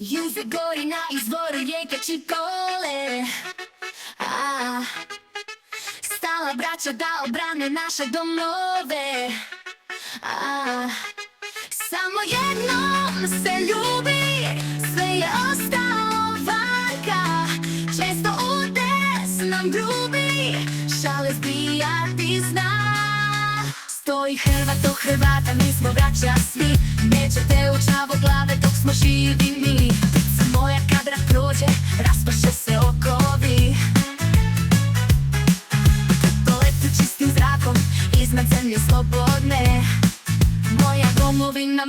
Juze gori na izvoru rijeke Čikole. Stala braća da obrane naše domove. Samo jednom se ljubi, sve je ostalo varka. Često udes nam grubi, šale zbijati zna. Stoji Hrvat do Hrvata, mi smo braća svi. Nećete u glave dok smo živi mi. Ptica moja kad rat prođe, raspaše se okovi. Poletu čistim zrakom iznad zemlje slobodne. Moja domovina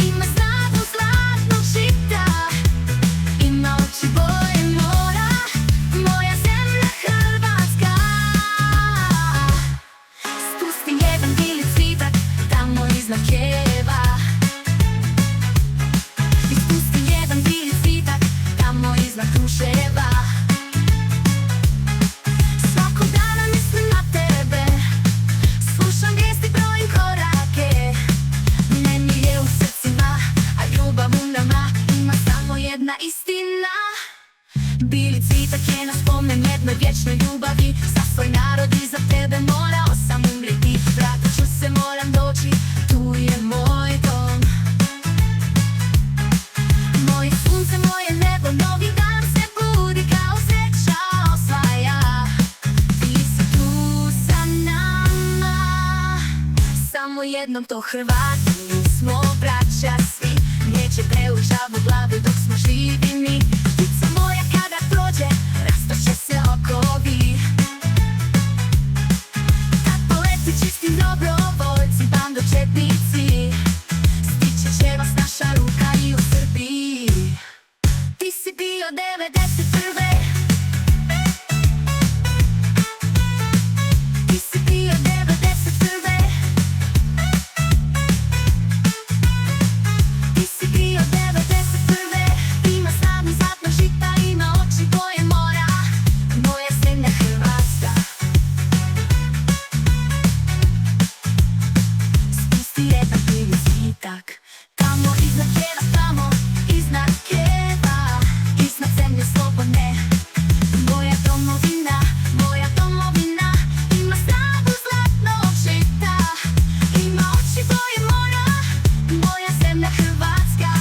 ima snagu zlatnog žita. Ima oči boje mora, moja zemlja Hrvatska. Spusti jedan bili cvitak tamo iznad Kijeva. I spusti jedan bili cvitak tamo iznad Kruševa. Svakog dana mislim na tebe, slušam vijesti, brojim korake. Meni je u srcima, a ljubav u nama, ima samo jedna istina. Bili cvitak je naš spomen jednoj vječnoj ljubavi. Za svoj narod i za tebe morao sam umrijeti. Vratit ću se, moram doći, tu je moj dom. Moje sunce, moje nebo, novi dan se budi kao sreća osvaja. Ti si tu sa nama. Samo jednom to Hrvati, mi smo braća svi. Nećete u glavu dok smo živi mi. Ptica moja kada prođe, raspaše se okovi. Kad poleti čistim dobrovoljci, bando četnici, stići će vas naša ruka i u Srbiji. Ti si bio 91. Ti si bio 91. Ti si bio 91. Ima snagu zlatnog žita, ima oči boje mora, moja zemlja Hrvatska. Spusti jedan bili cvitak tamo iznad Kijeva, tamo iznad Kijeva. Iznad zemlje slobodne, moja domovina ima snagu zlatnog žita. Ima oči boje mora, moja zemlja Hrvatska.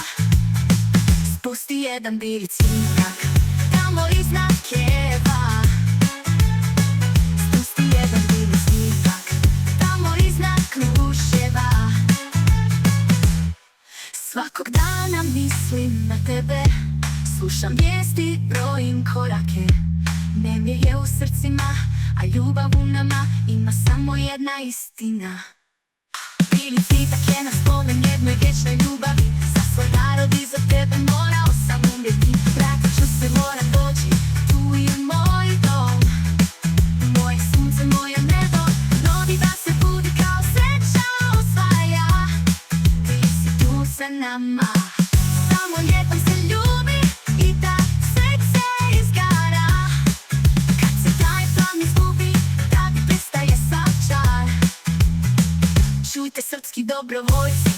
Spusti jedan bili cvitak tamo iznad Kijeva. Spusti jedan bili cvitak tamo iznad Kruševa. Svakog dana mislim na tebe, slušam vijesti, brojim korake. Nemir je u srcima, a ljubav u nama, ima samo jedna istina. Bili cvitak je naš spomen jednoj vječnoj ljubavi. Za svoj narod i za tebe morao sam umrijeti. Vratit ću se, moram doći, tu je moj dom. Moje sunce, moje nebo, novi dan se budi kao sreća osvaja. Ti si tu sa nama. Samo jednom se ljubi i da srce izgara. Kad se taj plan izgubi, tada prestaje sav čar. Čujte srpski dobrovoljci,